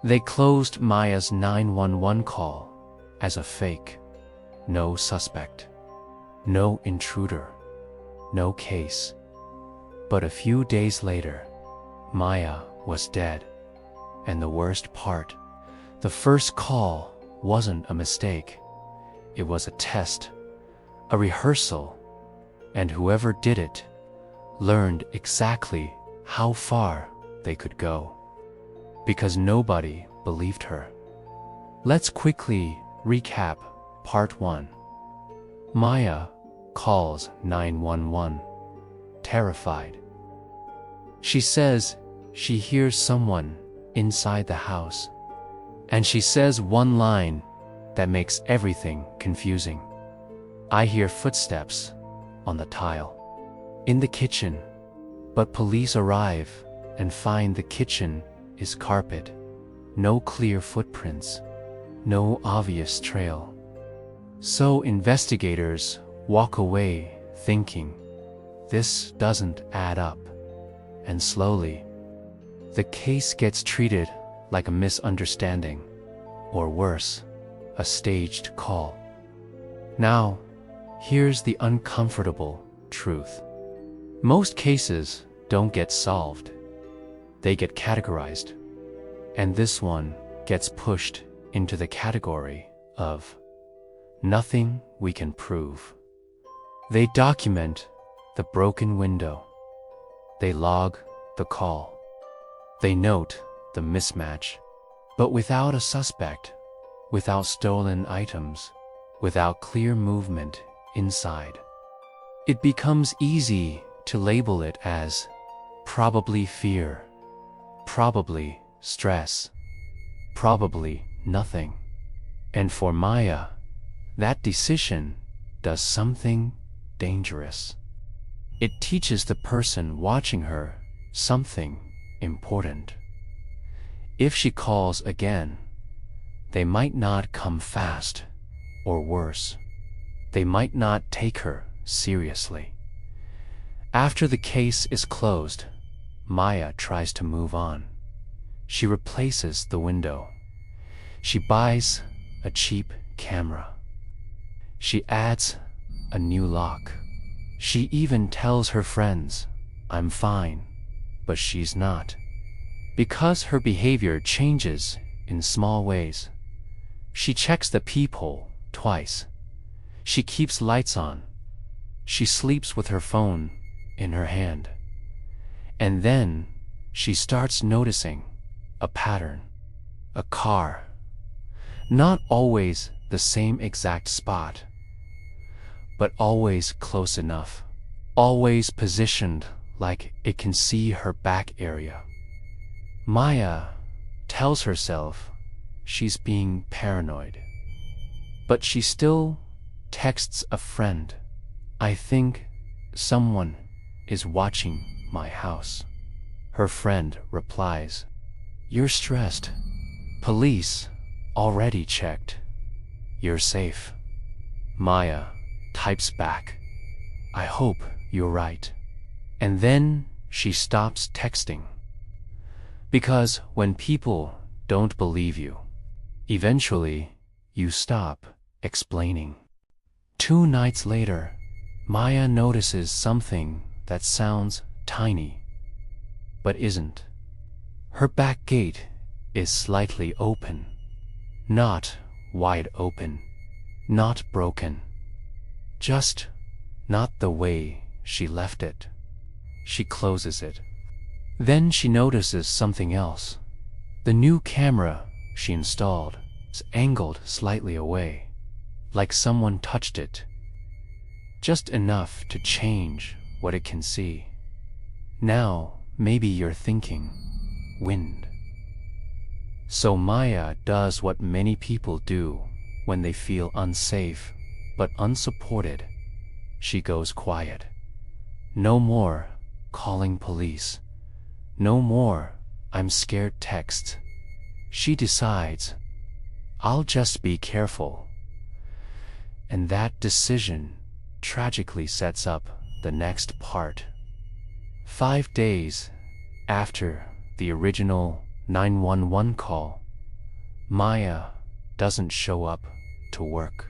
They closed Maya's 911 call as a fake. No suspect, no intruder, no case. But a few days later, Maya was dead. And the worst part, the first call wasn't a mistake. It was a test, a rehearsal, and whoever did it learned exactly how far they could go. Because nobody believed her. Let's quickly recap part 1. Maya calls 911, terrified. She says she hears someone inside the house, and she says one line that makes everything confusing. I hear footsteps on the tile in the kitchen, but police arrive and find the kitchen is carpet, no clear footprints, no obvious trail. So investigators walk away thinking, this doesn't add up, and slowly, the case gets treated like a misunderstanding, or worse, a staged call. Now, here's the uncomfortable truth. Most cases don't get solved. They get categorized. And this one gets pushed into the category of nothing we can prove. They document the broken window. They log the call. They note the mismatch. But without a suspect, without stolen items, without clear movement inside, it becomes easy to label it as probably fear, probably stress, probably nothing. And for Maya, that decision does something dangerous. It teaches the person watching her something important. If she calls again, they might not come fast, or worse, they might not take her seriously. After the case is closed, Maya tries to move on. She replaces the window. She buys a cheap camera. She adds a new lock. She even tells her friends, I'm fine, but she's not. Because her behavior changes in small ways. She checks the peephole twice. She keeps lights on. She sleeps with her phone in her hand. And then she starts noticing a pattern. A car. Not always the same exact spot, but always close enough. Always positioned like it can see her back area. Maya tells herself she's being paranoid, but she still texts a friend, I think someone is watching my house. Her friend replies, you're stressed. Police already checked. You're safe. Maya types back, I hope you're right. And then she stops texting. Because when people don't believe you, eventually you stop explaining. 2 nights later, Maya notices something that sounds tiny, but isn't. Her back gate is slightly open. Not wide open. Not broken. Just not the way she left it. She closes it. Then she notices something else. The new camera she installed is angled slightly away, like someone touched it. Just enough to change what it can see. Now, maybe you're thinking, wind. So Maya does what many people do when they feel unsafe, but unsupported. She goes quiet. No more calling police. No more I'm scared texts. She decides, I'll just be careful. And that decision tragically sets up the next part. 5 days after the original 911 call, Maya doesn't show up to work.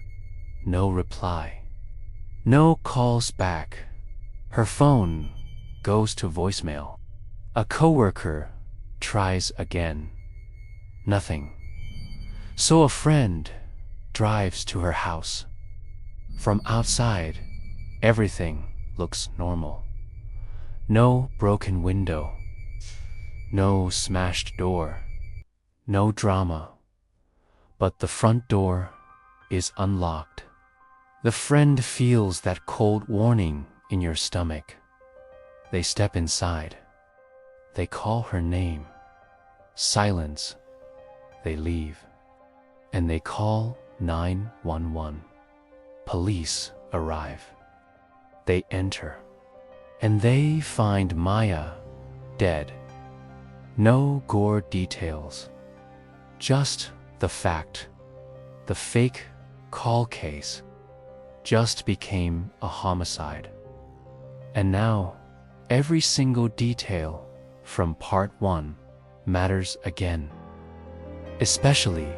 No reply. No calls back. Her phone goes to voicemail. A coworker tries again. Nothing. So a friend drives to her house. From outside, everything looks normal. No broken window. No smashed door. No drama. But the front door is unlocked. The friend feels that cold warning in your stomach. They step inside. They call her name. Silence. They leave. And they call 911. Police arrive. They enter. And they find Maya dead. No gore details. Just the fact. The fake call case just became a homicide. And now, every single detail from part 1 matters again. Especially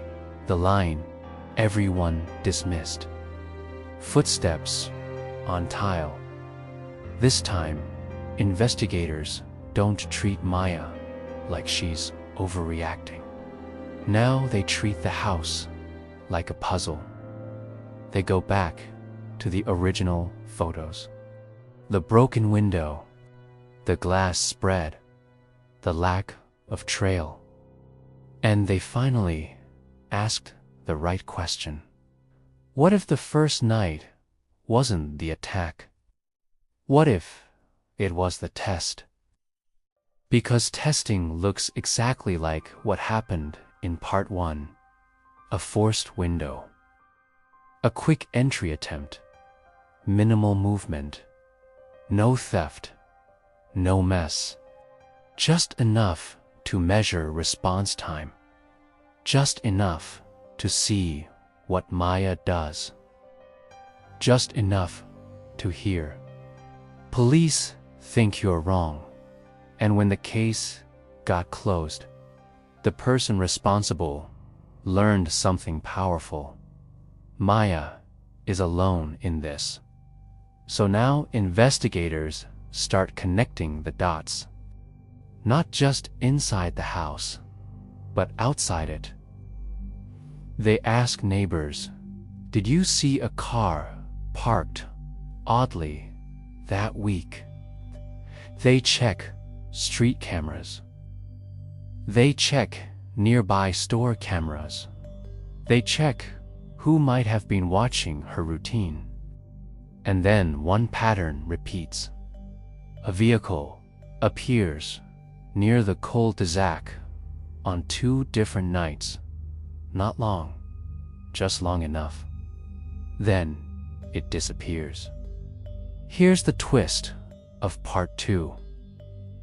the line, "Everyone dismissed." Footsteps on tile. This time, investigators don't treat Maya like she's overreacting. Now they treat the house like a puzzle. They go back to the original photos. The broken window, the glass spread, the lack of trail. And they finally asked the right question. What if the first night wasn't the attack? What if it was the test? Because testing looks exactly like what happened in part 1. A forced window. A quick entry attempt. Minimal movement. No theft. No mess. Just enough to measure response time. Just enough to see what Maya does. Just enough to hear. Police think you're wrong. And when the case got closed, the person responsible learned something powerful. Maya is alone in this. So now investigators start connecting the dots. Not just inside the house, but outside it. They ask neighbors, "Did you see a car parked oddly that week?" They check street cameras. They check nearby store cameras. They check who might have been watching her routine. And then one pattern repeats. A vehicle appears near the cul-de-sac on 2 different nights. Not long, just long enough. Then it disappears. Here's the twist of part 2.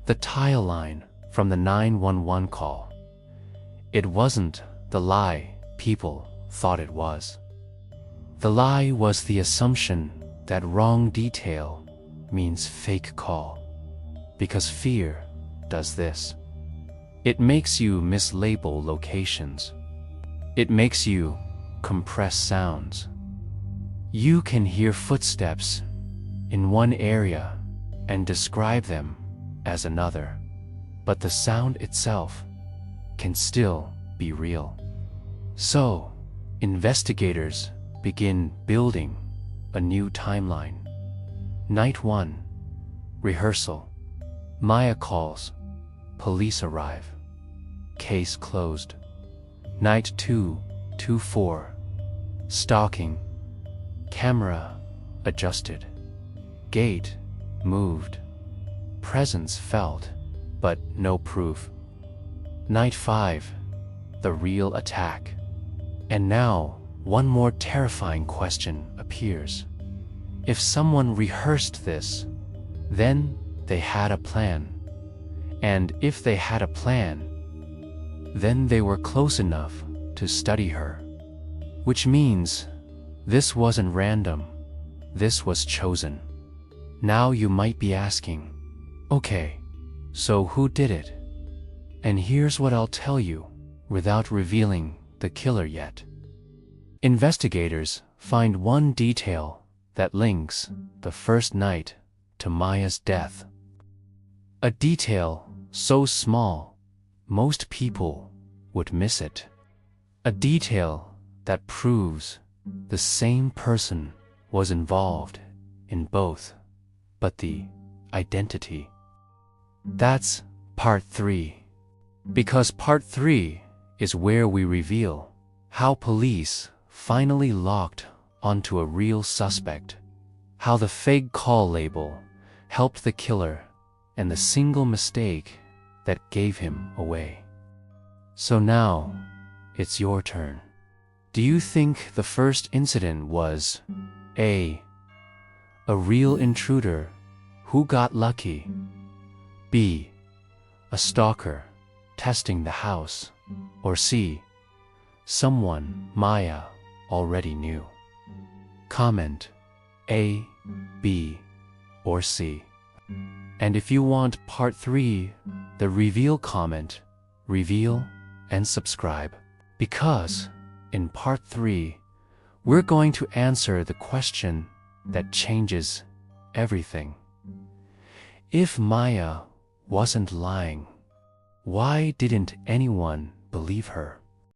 The tile line from the 911 call. It wasn't the lie people thought it was. The lie was the assumption that wrong detail means fake call. Because fear does this. It makes you mislabel locations. It makes you compress sounds. You can hear footsteps in one area and describe them as another, but the sound itself can still be real. So, investigators begin building a new timeline. Night 1, rehearsal. Maya calls. Police arrive. Case closed. Night 2, 2-4. Stalking. Camera adjusted. Gate moved. Presence felt, but no proof. Night 5, the real attack. And now, one more terrifying question appears. If someone rehearsed this, then they had a plan. And if they had a plan, then they were close enough to study her. Which means, this wasn't random. This was chosen. Now you might be asking, okay, so who did it? And here's what I'll tell you, without revealing the killer yet. Investigators find one detail that links the first night to Maya's death. A detail so small, most people would miss it. A detail that proves the same person was involved in both, but the identity. That's part 3. Because part 3 is where we reveal how police finally locked onto a real suspect, how the fake call label helped the killer, and the single mistake that gave him away. So now, it's your turn. Do you think the first incident was A, a real intruder who got lucky, B, a stalker testing the house, or C, someone Maya already knew? Comment A, B, or C. And if you want part 3, the reveal, comment, reveal, and subscribe. Because in part 3, we're going to answer the question that changes everything. If Maya wasn't lying, why didn't anyone believe her?